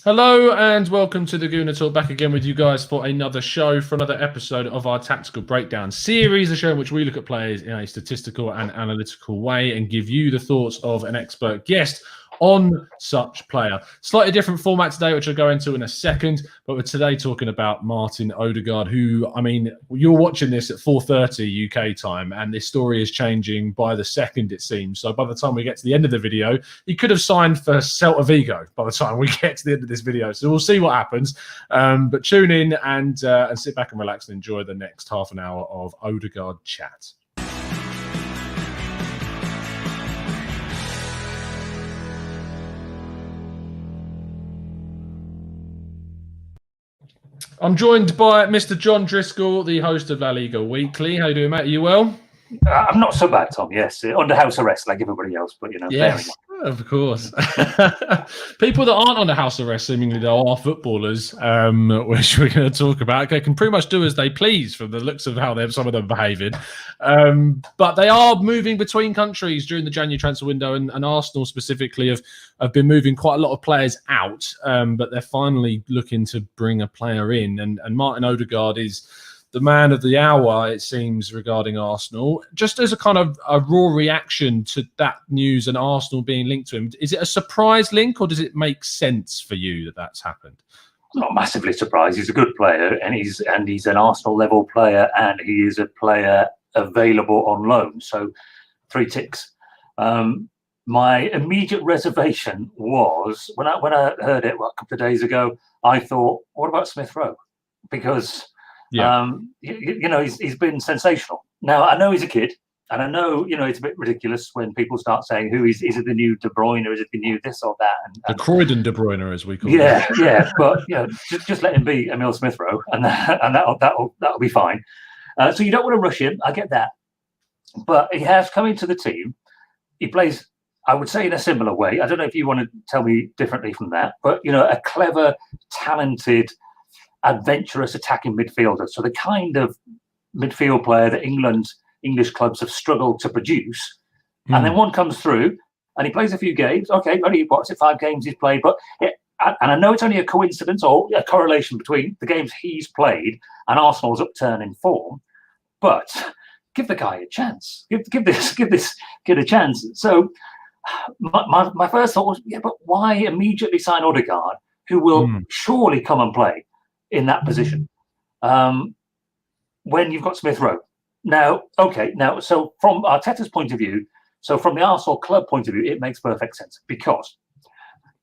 Hello and welcome to the Gooner Talk, back again with you guys for another show, for another episode of our Tactical Breakdown series, a show in which we look at players in a statistical and analytical way and give you the thoughts of an expert guest on such player. Slightly different format today, which I'll go into in a second, but we're today talking about Martin Ødegaard, who, I mean, you're watching this at 4:30 UK time, and this story is changing by the second, it seems. So by the time we get to the end of the video, he could have signed for Celta Vigo by the time we get to the end of this video. So we'll see what happens. But tune in and sit back and relax and enjoy the next half an hour of Ødegaard chat. I'm joined by Mr. Jon Driscoll, the host of La Liga Weekly. How you doing, mate? Are you well? I'm not so bad, Tom. Yes, under house arrest like everybody else, but yes, of course. People that aren't under house arrest, seemingly though, are footballers, which we're going to talk about. They can pretty much do as they please from the looks of how some of them behaving. But they are moving between countries during the January transfer window, and Arsenal specifically have been moving quite a lot of players out, but they're finally looking to bring a player in, and Martin Ødegaard is the man of the hour, it seems, regarding Arsenal. Just as a kind of a raw reaction to that news and Arsenal being linked to him, is it a surprise link, or does it make sense for you that that's happened? I'm not massively surprised. He's a good player, and he's an Arsenal level player, and he is a player available on loan. So 3 ticks. My immediate reservation was when I heard it a couple of days ago, I thought, what about Smith Rowe? Because he's been sensational. Now, I know he's a kid, and I know, it's a bit ridiculous when people start saying, is it the new De Bruyne, or is it the new this or that? And the Croydon De Bruyne, as we call it. Yeah, but just let him be Emil Smith Rowe, and that'll be fine. So you don't want to rush him. I get that, but he has come into the team. He plays, I would say, in a similar way. I don't know if you want to tell me differently from that, but a clever, talented, adventurous attacking midfielder. So the kind of midfield player that English clubs have struggled to produce. And then one comes through and he plays a few games. Okay, only 5 games he's played, but and I know it's only a coincidence or a correlation between the games he's played and Arsenal's upturn in form, but give the guy a chance. Give this kid a chance. So my first thought was, but why immediately sign Ødegaard, who will surely come and play in that position when you've got Smith Rowe? Now, so from Arteta's point of view, so from the Arsenal club point of view, it makes perfect sense because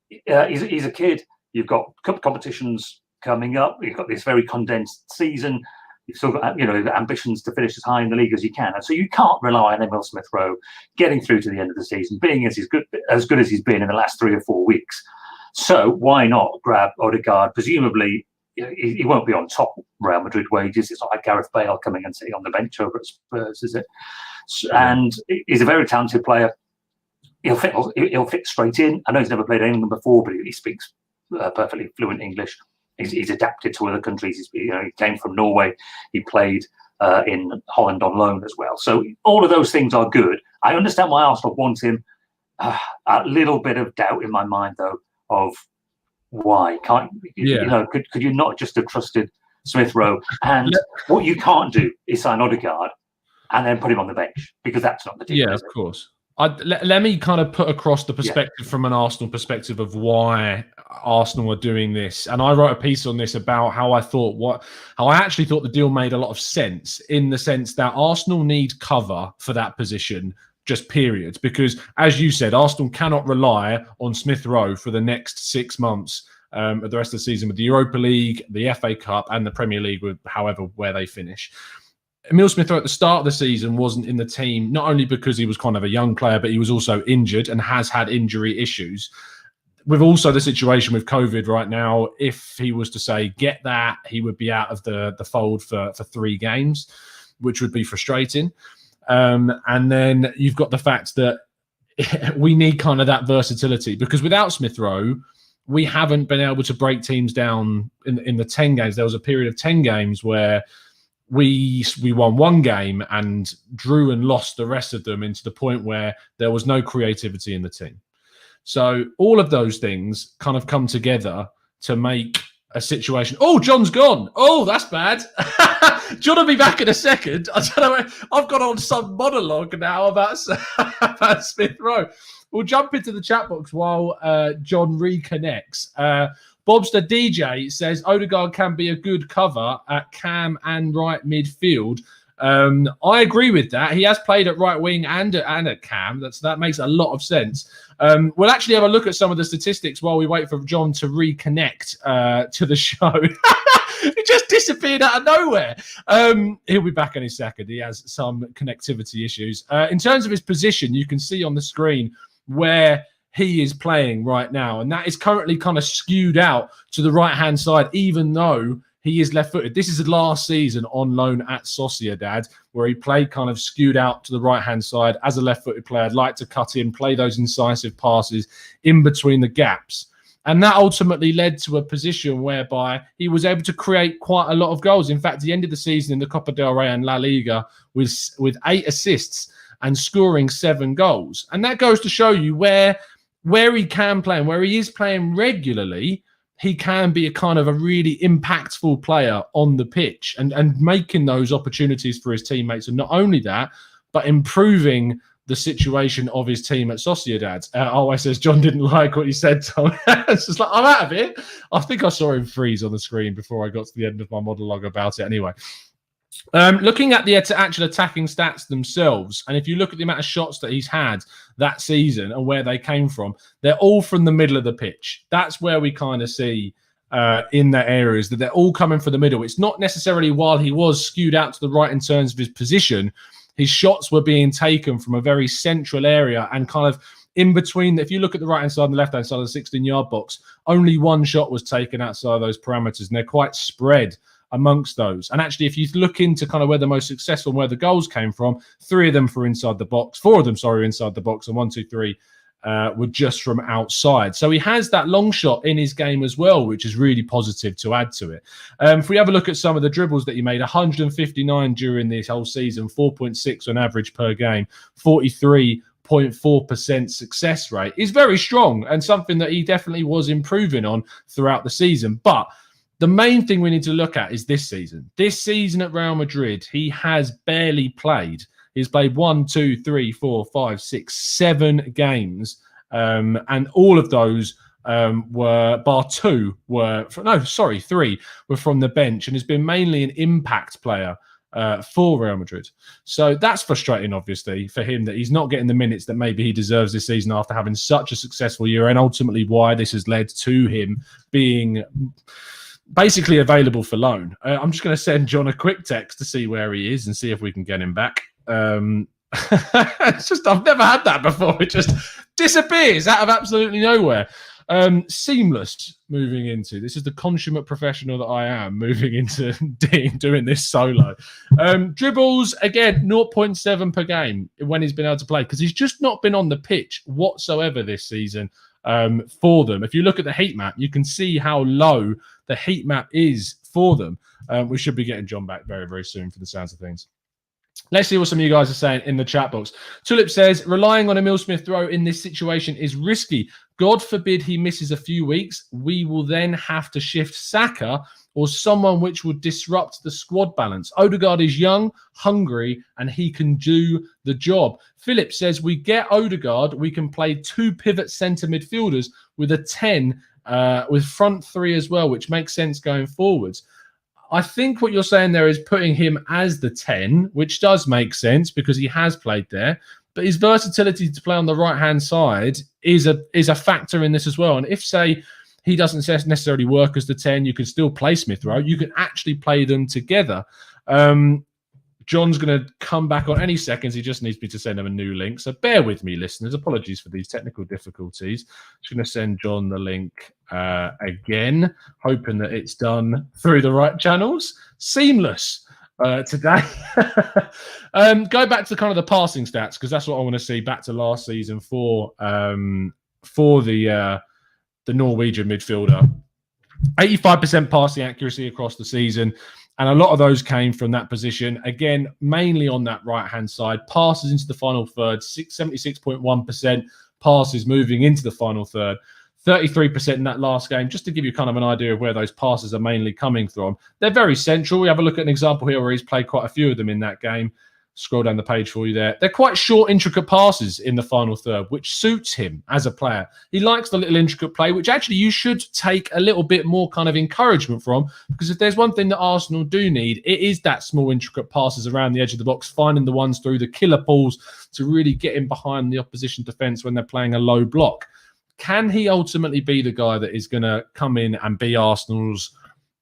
he's a kid. You've got cup competitions coming up. You've got this very condensed season. You've still got ambitions to finish as high in the league as you can, and so you can't rely on Emil Smith Rowe getting through to the end of the season, being as good as he's been in the last 3 or 4 weeks. So why not grab Ødegaard? Presumably, he won't be on top Real Madrid wages. It's not like Gareth Bale coming and sitting on the bench over at Spurs, is it? And he's a very talented player. He'll fit straight in. I know he's never played England before, but he speaks perfectly fluent English. He's adapted to other countries. He came from Norway. He played in Holland on loan as well. So all of those things are good. I understand why Arsenal want him. A little bit of doubt in my mind, though, of why could you not just have trusted Smith Rowe? And what you can't do is sign Ødegaard and then put him on the bench, because that's not the deal. Yeah, of course. Let me kind of put across the perspective from an Arsenal perspective of why Arsenal are doing this. And I wrote a piece on this about how I actually thought the deal made a lot of sense, in the sense that Arsenal need cover for that position, just period. Because, as you said, Arsenal cannot rely on Smith Rowe for the next 6 months of the rest of the season, with the Europa League, the FA Cup, and the Premier League, where they finish. Emil Smith Rowe at the start of the season wasn't in the team, not only because he was kind of a young player, but he was also injured and has had injury issues. With also the situation with COVID right now, if he was to say get that, he would be out of the fold for 3 games, which would be frustrating. And then you've got the fact that we need kind of that versatility, because without Smith Rowe, we haven't been able to break teams down in the 10 games. There was a period of 10 games where we won 1 game and drew and lost the rest of them, into the point where there was no creativity in the team. So all of those things kind of come together to make a situation. Oh, John's gone. Oh, that's bad. John will be back in a second. I don't know. I've got on some monologue now about Smith Rowe. We'll jump into the chat box while John reconnects. Bobster DJ says Ødegaard can be a good cover at cam and right midfield. I agree with that. He has played at right wing and at cam. That makes a lot of sense. We'll actually have a look at some of the statistics while we wait for John to reconnect to the show. He just disappeared out of nowhere. He'll be back in a second. He has some connectivity issues. In terms of his position, you can see on the screen where he is playing right now. And that is currently kind of skewed out to the right-hand side, even though he is left-footed. This is the last season on loan at Sociedad, where he played kind of skewed out to the right-hand side as a left-footed player. I'd like to cut in, play those incisive passes in between the gaps. And that ultimately led to a position whereby he was able to create quite a lot of goals. In fact, he ended the season in the Copa del Rey and La Liga with 8 assists and scoring 7 goals. And that goes to show you where he can play and where he is playing regularly, he can be a kind of a really impactful player on the pitch and making those opportunities for his teammates. And not only that, but improving the situation of his team at Sociedad. I says John didn't like what he said, Tom. It's just like, I'm out of it. I think I saw him freeze on the screen before I got to the end of my monologue about it anyway. Looking at the actual attacking stats themselves, and if you look at the amount of shots that he's had that season and where they came from, they're all from the middle of the pitch. That's where we kind of see in that area is that they're all coming from the middle. It's not necessarily while he was skewed out to the right in terms of his position. His shots were being taken from a very central area and kind of in between. If you look at the right-hand side and the left-hand side of the 16-yard box, only one shot was taken outside of those parameters, and they're quite spread amongst those. And actually, if you look into kind of where the most successful and where the goals came from, 3 of them were inside the box, 4 of them, inside the box, and 1, 2, 3 were just from outside. So he has that long shot in his game as well, which is really positive to add to it. If we have a look at some of the dribbles that he made, 159 during this whole season, 4.6 on average per game, 43.4% success rate is very strong and something that he definitely was improving on throughout the season. But the main thing we need to look at is this season. This season at Real Madrid, he has barely played. He's played 1, 2, 3, 4, 5, 6, 7 games. And all of those were, bar 2 were, 3 were from the bench and has been mainly an impact player for Real Madrid. So that's frustrating, obviously, for him that he's not getting the minutes that maybe he deserves this season after having such a successful year, and ultimately why this has led to him being basically available for loan. I'm just going to send John a quick text to see where he is and see if we can get him back. It's just, I've never had that before. It just disappears out of absolutely nowhere. Seamless moving into, this is the consummate professional that I am, moving into doing this solo. Dribbles, again, 0.7 per game when he's been able to play, because he's just not been on the pitch whatsoever this season for them. If you look at the heat map, you can see how low the heat map is for them. We should be getting John back very, very soon for the sounds of things. Let's see what some of you guys are saying in the chat box. Tulip says, relying on Emil Smith-Rowe in this situation is risky. God forbid he misses a few weeks. We will then have to shift Saka or someone which would disrupt the squad balance. Ødegaard is young, hungry, and he can do the job. Philip says, we get Ødegaard. We can play 2 pivot centre midfielders with a 10 with front 3 as well, which makes sense going forwards. I think what you're saying there is putting him as the 10, which does make sense because he has played there. But his versatility to play on the right-hand side is a factor in this as well. And if, say, he doesn't necessarily work as the 10, you can still play Smith-Rowe. You can actually play them together. John's going to come back on any seconds. He just needs me to send him a new link. So bear with me, listeners. Apologies for these technical difficulties. Just going to send John the link again, hoping that it's done through the right channels. Seamless today. Go back to kind of the passing stats, because that's what I want to see back to last season for the Norwegian midfielder. 85% passing accuracy across the season. And a lot of those came from that position. Again, mainly on that right-hand side. Passes into the final third, 76.1% passes moving into the final third. 33% in that last game, just to give you kind of an idea of where those passes are mainly coming from. They're very central. We have a look at an example here where he's played quite a few of them in that game. Scroll down the page for you there. They're quite short, intricate passes in the final third, which suits him as a player. He likes the little intricate play, which actually you should take a little bit more kind of encouragement from, because if there's one thing that Arsenal do need, it is that small, intricate passes around the edge of the box, finding the ones through the killer balls to really get in behind the opposition defence when they're playing a low block. Can he ultimately be the guy that is going to come in and be Arsenal's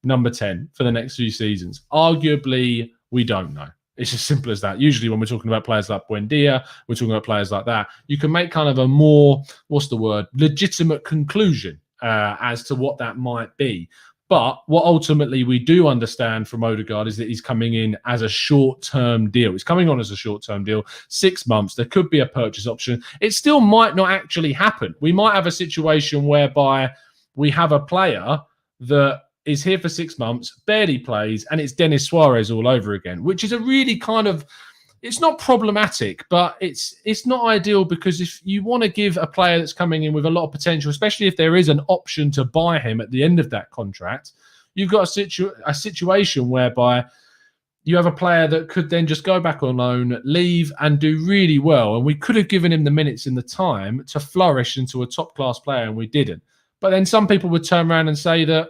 number 10 for the next few seasons? Arguably, we don't know. It's as simple as that. Usually when we're talking about players like Buendia, we're talking about players like that, you can make kind of a more, legitimate conclusion as to what that might be. But what ultimately we do understand from Ødegaard is that he's coming in as a short-term deal. He's coming on as a short-term deal, 6 months. There could be a purchase option. It still might not actually happen. We might have a situation whereby we have a player that is here for 6 months, barely plays, and it's Denis Suarez all over again, which is a really kind of, it's not problematic, but it's not ideal, because if you want to give a player that's coming in with a lot of potential, especially if there is an option to buy him at the end of that contract, you've got a situation whereby you have a player that could then just go back on loan, leave, and do really well. And we could have given him the minutes and the time to flourish into a top-class player, and we didn't. But then some people would turn around and say that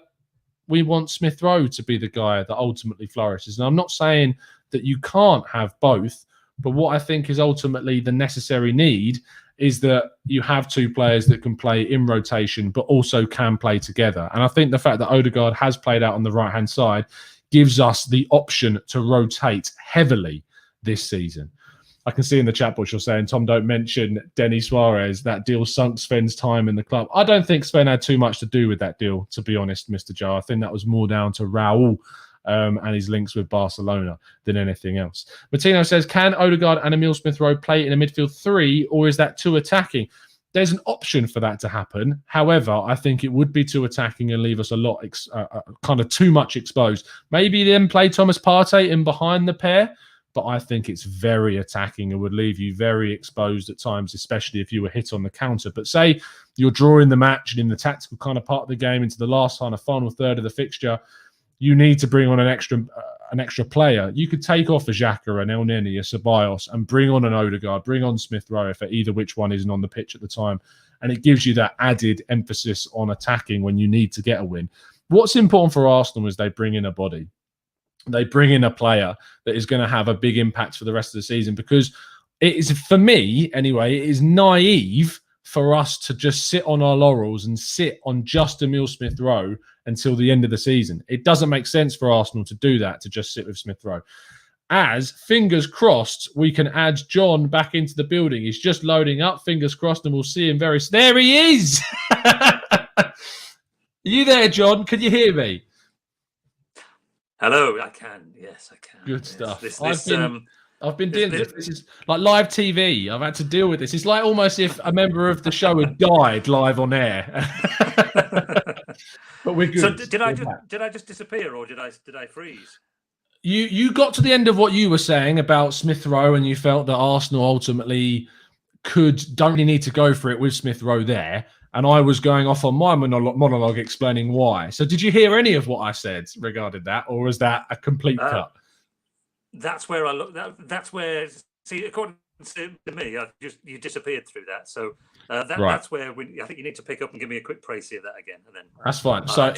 we want Smith Rowe to be the guy that ultimately flourishes. And I'm not saying that you can't have both, but what I think is ultimately the necessary need is that you have two players that can play in rotation, but also can play together. And I think the fact that Ødegaard has played out on the right-hand side gives us the option to rotate heavily this season. I can see in the chat box you're saying, Tom, don't mention Denis Suarez. That deal sunk Sven's time in the club. I don't think Sven had too much to do with that deal, to be honest, Mr. Joe. I think that was more down to Rowe and his links with Barcelona than anything else. Martino says, can Ødegaard and Emil Smith-Rowe play in a midfield 3, or is that too attacking? There's an option for that to happen. However, I think it would be too attacking and leave us a lot kind of too much exposed. Maybe then play Thomas Partey in behind the pair, but I think it's very attacking and would leave you very exposed at times, especially if you were hit on the counter. But say you're drawing the match and in the tactical kind of part of the game into the last kind of final third of the fixture, you need to bring on an extra player. You could take off a Xhaka, an Elneny, a Ceballos, and bring on an Ødegaard, bring on Smith-Rowe for either which one isn't on the pitch at the time. And it gives you that added emphasis on attacking when you need to get a win. What's important for Arsenal is they bring in a body. They bring in a player that is going to have a big impact for the rest of the season, because it is, for me anyway, it is naive for us to just sit on our laurels and sit on just Emil Smith-Rowe until the end of the season. It doesn't make sense for Arsenal to do that, to just sit with Smith-Rowe. As, fingers crossed, we can add John back into the building. He's just loading up, fingers crossed, and we'll see him very soon. There he is! Are you there, John? Can you hear me? Hello, I can. Yes, I can. Good yes. stuff. I've been dealing with this. This is like live TV. I've had to deal with this. It's like almost if a member of the show had died live on air. But we're good. So did I just disappear, or did I freeze? You got to the end of what you were saying about Smith-Rowe, and you felt that Arsenal ultimately don't really need to go for it with Smith-Rowe there. And I was going off on my monologue explaining why. So did you hear any of what I said regarding that, or was that a complete cut? That's where I look. That's where. See, according to me, you disappeared through that. So that's where I think you need to pick up and give me a quick précis of that again, and then that's fine. So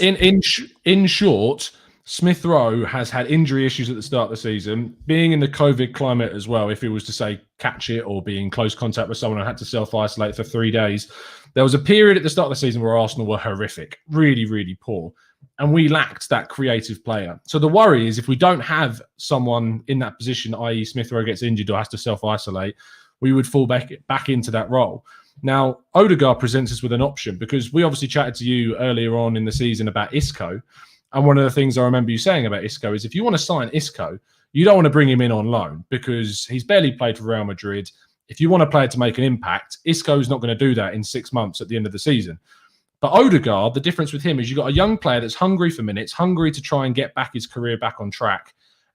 in short, Smith-Rowe has had injury issues at the start of the season, being in the COVID climate as well. If he was to say catch it or be in close contact with someone and had to self-isolate for 3 days, there was a period at the start of the season where Arsenal were horrific, really, really poor. And we lacked that creative player. So the worry is if we don't have someone in that position, i.e. Smith-Rowe gets injured or has to self-isolate, we would fall back into that role. Now, Ødegaard presents us with an option, because we obviously chatted to you earlier on in the season about Isco. And one of the things I remember you saying about Isco is if you want to sign Isco, you don't want to bring him in on loan because he's barely played for Real Madrid. If you want a player to make an impact, Isco's not going to do that in 6 months at the end of the season. But Ødegaard, the difference with him is you've got a young player that's hungry for minutes, hungry to try and get his career back on track.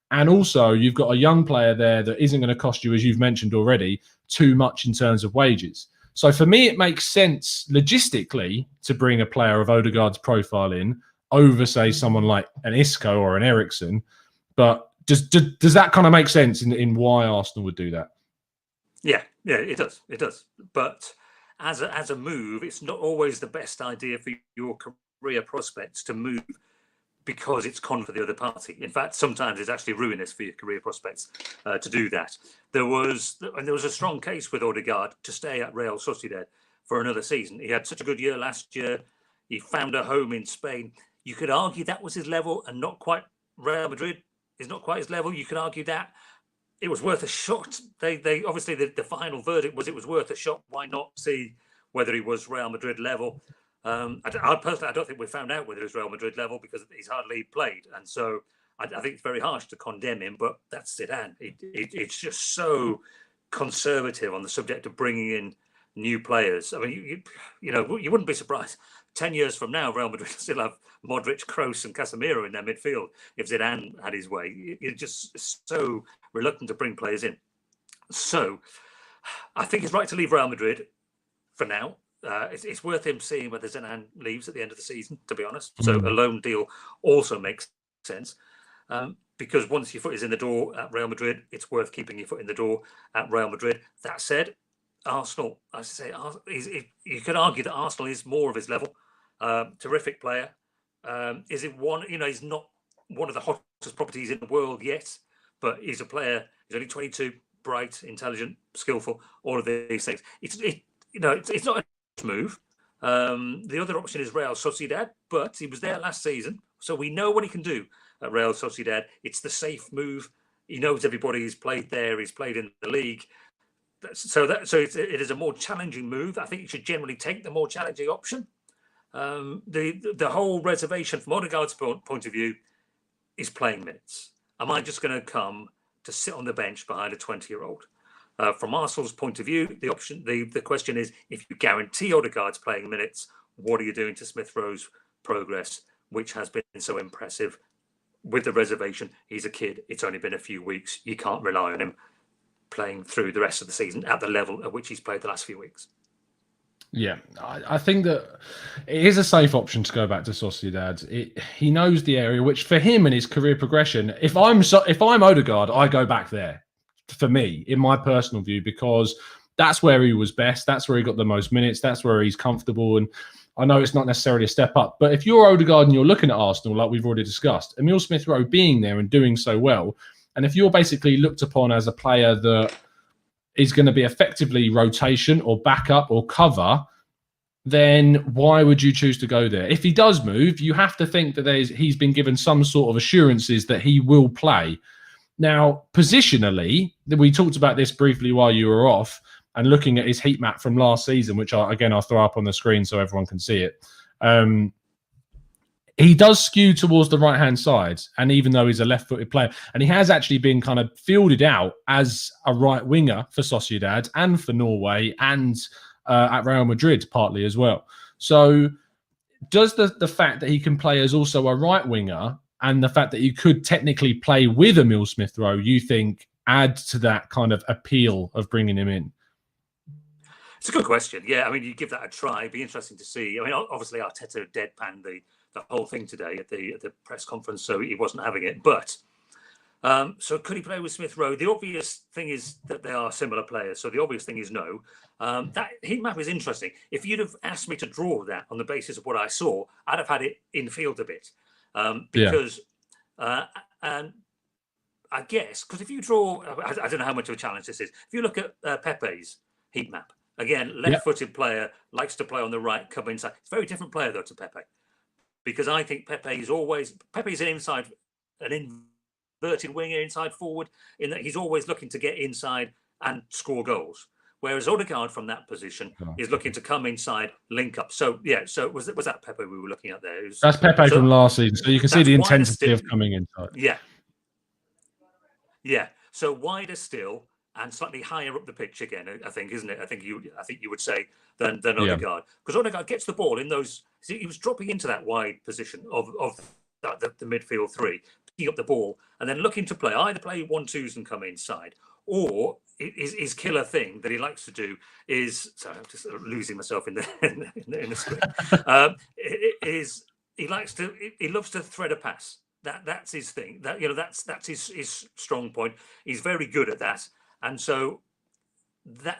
And also you've got a young player there that isn't going to cost you, as you've mentioned already, too much in terms of wages. So for me, it makes sense logistically to bring a player of Ødegaard's profile in over, say, someone like an Isco or an Eriksen. But does that kind of make sense in why Arsenal would do that? Yeah, it does. It does. But as a move, it's not always the best idea for your career prospects to move because it's con for the other party. In fact, sometimes it's actually ruinous for your career prospects to do that. There was a strong case with Ødegaard to stay at Real Sociedad for another season. He had such a good year last year. He found a home in Spain. You could argue that was his level and not quite. Real Madrid is not quite his level. You could argue that it was worth a shot. They obviously the final verdict was it was worth a shot. Why not see whether he was Real Madrid level? I personally, I don't think we found out whether it was Real Madrid level because he's hardly played, and so I think it's very harsh to condemn him. But that's Zidane. It's just so conservative on the subject of bringing in new players. I mean, you know, you wouldn't be surprised 10 years from now, Real Madrid still have Modric, Kroos, and Casemiro in their midfield if Zidane had his way. You're just so reluctant to bring players in. So I think it's right to leave Real Madrid for now. It's worth him seeing whether Zidane leaves at the end of the season, to be honest. So a loan deal also makes sense because once your foot is in the door at Real Madrid, it's worth keeping your foot in the door at Real Madrid. That said, Arsenal, I say, you could argue that Arsenal is more of his level. Terrific player. Is it one? You know, he's not one of the hottest properties in the world yet, but he's a player. He's only 22, bright, intelligent, skillful. All of these things. It's not a move. The other option is Real Sociedad, but he was there last season, so we know what he can do at Real Sociedad. It's the safe move. He knows everybody. He's played there. He's played in the league. So it is a more challenging move. I think you should generally take the more challenging option. The whole reservation from Ødegaard's point of view is playing minutes. Am I just going to come to sit on the bench behind a 20-year-old? From Arsenal's point of view, the question is, if you guarantee Ødegaard's playing minutes, what are you doing to Smith Rowe's progress, which has been so impressive? With the reservation, he's a kid. It's only been a few weeks. You can't rely on him playing through the rest of the season at the level at which he's played the last few weeks. Yeah, I think that it is a safe option to go back to Sociedad. He knows the area, which for him and his career progression, if I'm Ødegaard, I go back there. For me, in my personal view, because that's where he was best. That's where he got the most minutes. That's where he's comfortable. And I know it's not necessarily a step up, but if you're Ødegaard and you're looking at Arsenal, like we've already discussed, Emile Smith-Rowe being there and doing so well, and if you're basically looked upon as a player that is going to be effectively rotation or backup or cover, then why would you choose to go there? If he does move, you have to think that he's been given some sort of assurances that he will play. Now, positionally, we talked about this briefly while you were off, and looking at his heat map from last season, which I'll throw up on the screen so everyone can see it. He does skew towards the right-hand side, and even though he's a left-footed player, and he has actually been kind of fielded out as a right winger for Sociedad and for Norway and at Real Madrid partly as well. So does the fact that he can play as also a right winger and the fact that you could technically play with Emile Smith-Rowe, you think, add to that kind of appeal of bringing him in? It's a good question. Yeah, I mean, you give that a try. It'd be interesting to see. I mean, obviously, Arteta deadpanned the whole thing today at the press conference, so he wasn't having it. But so could he play with Smith-Rowe? The obvious thing is that they are similar players. So the obvious thing is no. That heat map is interesting. If you'd have asked me to draw that on the basis of what I saw, I'd have had it in field a bit. Because and I guess because if you draw, I don't know how much of a challenge this is. If you look at Pepe's heat map, again, left-footed player, likes to play on the right, come inside. It's a very different player though to Pepe, because I think Pepe's an inverted winger, inside forward, in that he's always looking to get inside and score goals. Whereas Ødegaard from that position is looking to come inside, link up. So so was that Pepe we were looking at there? That's Pepe from last season. So you can see the intensity of coming inside. Yeah. So wider still and slightly higher up the pitch again, I think, isn't it? I think you would say than Ødegaard, because Ødegaard gets the ball in those. He was dropping into that wide position of the midfield three, picking up the ball and then looking to either play 1-2s and come inside, or his killer thing that he likes to do is, sorry, I'm just losing myself in the script. He loves to thread a pass. That's his thing. That's his strong point. He's very good at that, and so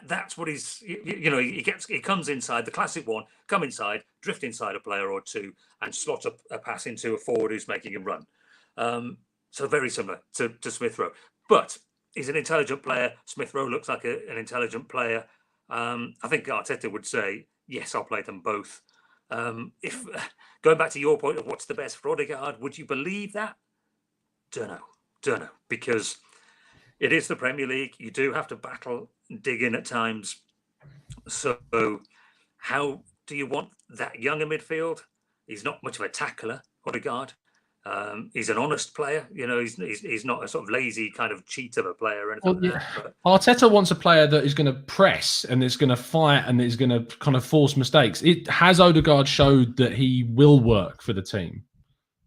that's what he's. He comes inside, the classic one. Come inside, drift inside a player or two, and slot a pass into a forward who's making him run. So very similar to Smith Rowe, but he's an intelligent player. Smith Rowe looks like an intelligent player. I think Arteta would say, yes, I'll play them both. If going back to your point of what's the best for Ødegaard, would you believe that? Don't know, because it is the Premier League. You do have to battle, dig in at times. So how do you want that younger midfield? He's not much of a tackler, Ødegaard. He's an honest player, he's not a sort of lazy kind of cheat of a player or anything like that. Arteta wants a player that is going to press and is going to fight and is going to kind of force mistakes. Has Ødegaard showed that he will work for the team?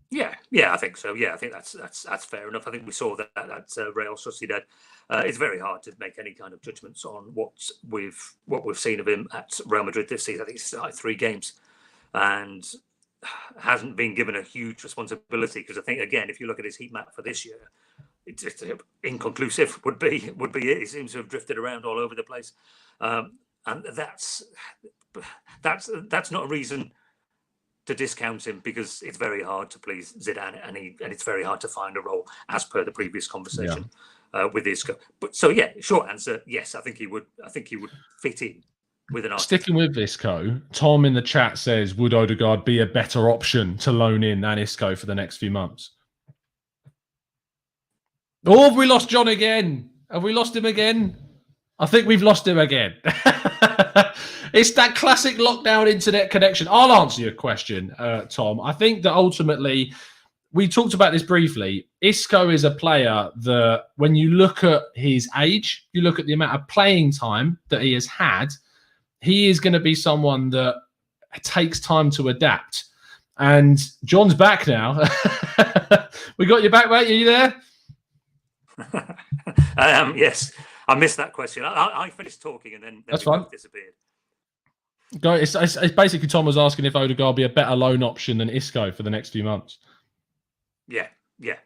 Yeah, I think so. Yeah, I think that's fair enough. I think we saw that at Real Sociedad. It's very hard to make any kind of judgments on what we've seen of him at Real Madrid this season. I think he's started 3 games and hasn't been given a huge responsibility, because I think, again, if you look at his heat map for this year, it's inconclusive would be it. He seems to have drifted around all over the place, and that's not a reason to discount him, because it's very hard to please Zidane, and it's very hard to find a role, as per the previous conversation with Isco. But so short answer, yes, I think he would fit in. Sticking with Isco, Tom in the chat says, would Ødegaard be a better option to loan in than Isco for the next few months? Oh, have we lost John again? Have we lost him again? I think we've lost him again. It's that classic lockdown internet connection. I'll answer your question, Tom. I think that ultimately, we talked about this briefly. Isco is a player that, when you look at his age, you look at the amount of playing time that he has had, he is going to be someone that takes time to adapt. And John's back now. We got you back, mate. Are you there? I am, yes. I missed that question. I finished talking and then that's fine. Disappeared. Go. It's basically Tom was asking if Ødegaard will be a better loan option than Isco for the next few months. Yeah.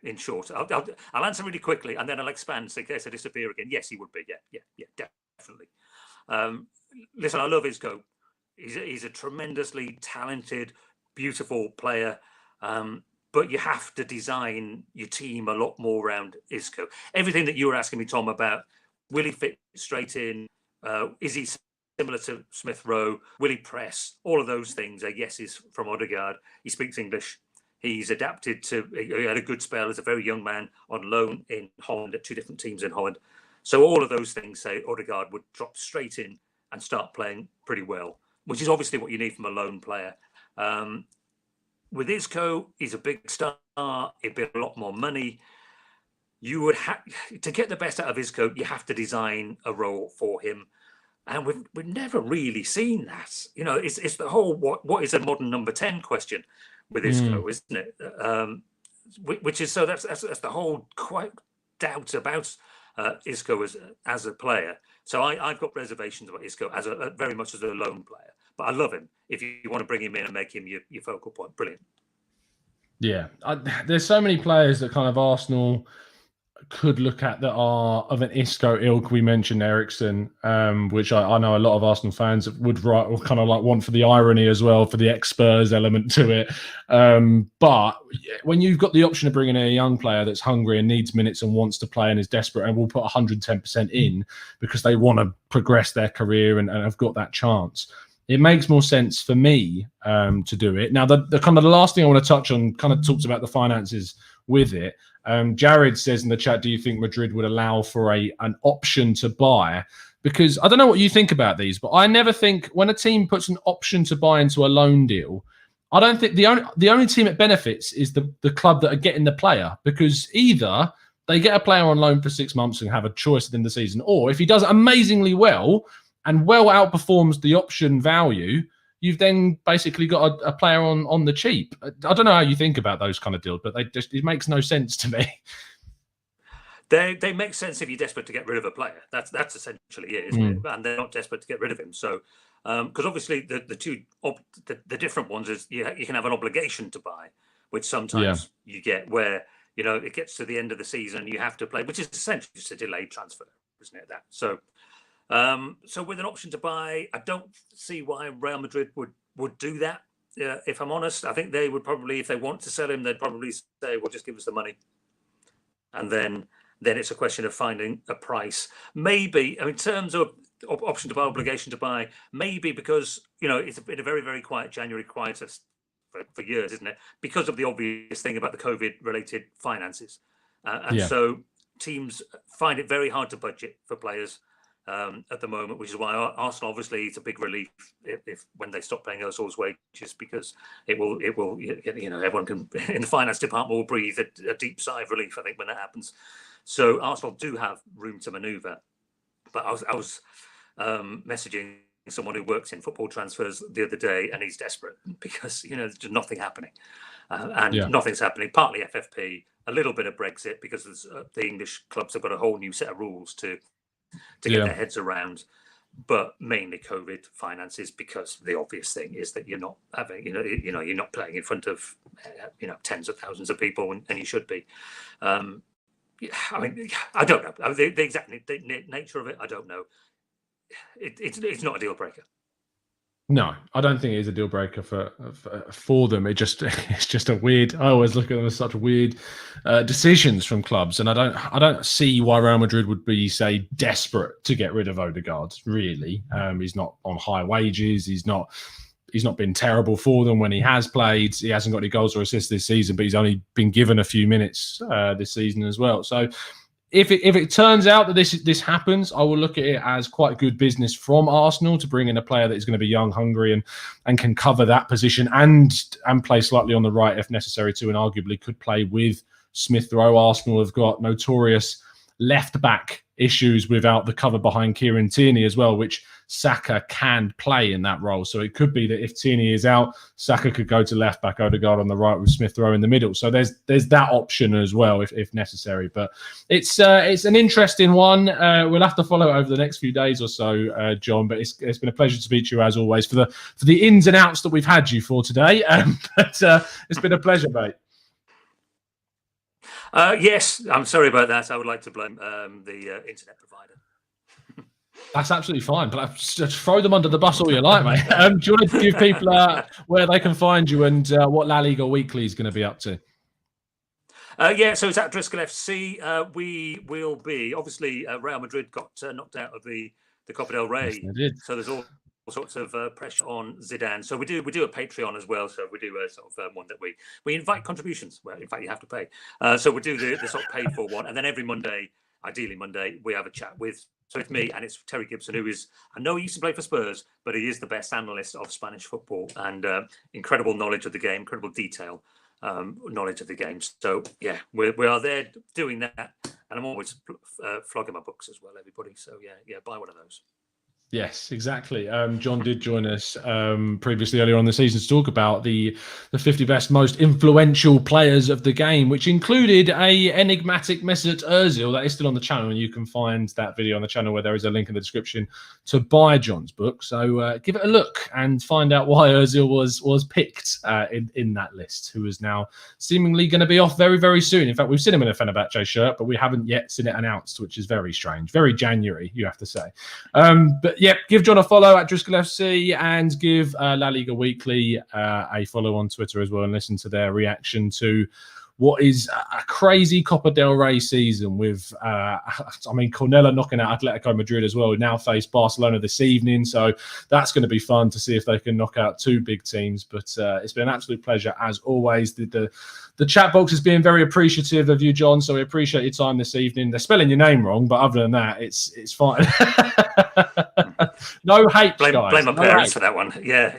In short, I'll answer really quickly and then I'll expand in case I disappear again. Yes, he would be. Yeah, definitely. Listen, I love Isco. He's a tremendously talented, beautiful player. But you have to design your team a lot more around Isco. Everything that you were asking me, Tom, about will he fit straight in? Is he similar to Smith Rowe? Will he press? All of those things are yeses from Ødegaard. He speaks English. He's adapted to. He had a good spell as a very young man on loan in Holland at 2 different teams in Holland. So all of those things say Ødegaard would drop straight in and start playing pretty well, which is obviously what you need from a lone player. With Isco, he's a big star. It'd be a lot more money. You would have to get the best out of Isco. You have to design a role for him, and we've never really seen that. It's the whole what is a modern number 10 question with Isco, isn't it? Which is so that's the whole quite doubt about Isco as a player. So I've got reservations about Isco as very much as a lone player. But I love him. If you want to bring him in and make him your focal point, brilliant. Yeah, there's so many players that kind of Arsenal could look at that are of an Isco ilk. We mentioned Eriksen, which I know a lot of Arsenal fans would write or kind of like want for the irony as well, for the ex-Spurs element to it. But when you've got the option of bringing in a young player that's hungry and needs minutes and wants to play and is desperate and will put 110% in because they want to progress their career and have got that chance, it makes more sense for me to do it. Now, the kind of the last thing I want to touch on kind of talks about the finances with it. Jared says in the chat, do you think Madrid would allow for an option to buy? Because I don't know what you think about these, but I never think when a team puts an option to buy into a loan deal, I don't think the only team it benefits is the club that are getting the player, because either they get a player on loan for 6 months and have a choice at the end of the season, or if he does amazingly well and well outperforms the option value, you've then basically got a player on the cheap. I don't know how you think about those kind of deals, but it makes no sense to me. they make sense if you're desperate to get rid of a player. That's essentially it, isn't it? And they're not desperate to get rid of him. So, because obviously the different ones is you can have an obligation to buy, which sometimes you get where it gets to the end of the season and you have to play, which is essentially just a delayed transfer, isn't it? That so. So with an option to buy, I don't see why Real Madrid would do that. If I'm honest, I think they would probably, if they want to sell him, they'd probably say, "Well, just give us the money," and then it's a question of finding a price. Maybe in terms of option to buy, obligation to buy, maybe because it's been a very, very quiet January, quietest for years, isn't it? Because of the obvious thing about the COVID-related finances, and so teams find it very hard to budget for players. At the moment, which is why Arsenal, obviously, it's a big relief if when they stop paying Ozil's wages, because it will everyone can in the finance department will breathe a deep sigh of relief, I think, when that happens. So Arsenal do have room to manoeuvre. But I was messaging someone who works in football transfers the other day, and he's desperate because there's just nothing happening, and nothing's happening. Partly FFP, a little bit of Brexit because the English clubs have got a whole new set of rules to get their heads around, but mainly COVID finances, because the obvious thing is that you're not having, you're not playing in front of, tens of thousands of people, and you should be. I don't know the exact nature of it. I don't know. It's not a deal breaker. No, I don't think it is a deal breaker for them. It's just a weird. I always look at them as such weird decisions from clubs, and I don't see why Real Madrid would be, say, desperate to get rid of Ødegaard. Really, he's not on high wages. He's not been terrible for them when he has played. He hasn't got any goals or assists this season, but he's only been given a few minutes this season as well. So. If it turns out that this happens, I will look at it as quite good business from Arsenal to bring in a player that is going to be young, hungry, and can cover that position and play slightly on the right if necessary too, and arguably could play with Smith Rowe. Arsenal have got notorious left back issues without the cover behind Kieran Tierney as well, which Saka can play in that role. So it could be that if Tierney is out, Saka could go to left back, Ødegaard on the right with Smith Rowe in the middle. So there's that option as well if necessary. But it's an interesting one. We'll have to follow it over the next few days or so, John. But it's been a pleasure to speak to you as always for the ins and outs that we've had you for today. But it's been a pleasure, mate. Yes, I'm sorry about that. I would like to blame the internet provider. That's absolutely fine, but just throw them under the bus all you like, mate. Do you want to give people where they can find you and what La Liga Weekly is going to be up to? So it's at Driscoll FC. We will be, obviously, Real Madrid got knocked out of the Copa del Rey. Yes, so there's all sorts of pressure on Zidane. So we do a Patreon as well. So we do a sort of one that we invite contributions. Well, in fact, you have to pay. So we do the sort of paid for one, and then every Monday, ideally Monday, we have a chat with. So it's me and it's Terry Gibson, who is, I know he used to play for Spurs, but he is the best analyst of Spanish football and incredible knowledge of the game, incredible detail, knowledge of the game. So yeah, we are there doing that, and I'm always flogging my books as well, everybody. So yeah, buy one of those. Yes, exactly. John did join us previously earlier on the season to talk about the 50 best most influential players of the game, which included a enigmatic Mesut Ozil. That is still on the channel, and you can find that video on the channel where there is a link in the description to buy John's book. So give it a look and find out why Ozil was picked in that list, who is now seemingly going to be off very, very soon. In fact, we've seen him in a Fenerbahce shirt, but we haven't yet seen it announced, which is very strange. Very January, you have to say. But yeah, give John a follow at Driscoll FC and give La Liga Weekly a follow on Twitter as well, and listen to their reaction to what is a crazy Copa del Rey season with, Cornella knocking out Atletico Madrid as well. We now face Barcelona this evening, so that's going to be fun to see if they can knock out two big teams. But it's been an absolute pleasure as always. The chat box is being very appreciative of you, John, so we appreciate your time this evening. They're spelling your name wrong, but other than that, it's fine. No hate, guys. Blame my no parents hate. for that one. Yeah.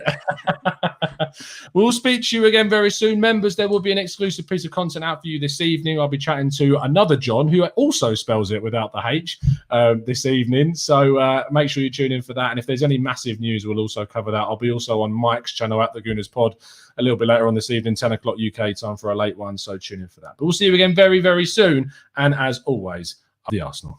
We'll speak to you again very soon. Members, there will be an exclusive piece of content out for you this evening. I'll be chatting to another John who also spells it without the H this evening. So make sure you tune in for that. And if there's any massive news, we'll also cover that. I'll be also on Mike's channel at the Gooners Pod a little bit later on this evening, 10 o'clock UK time for a late one. So tune in for that. But we'll see you again very, very soon. And as always, the Arsenal.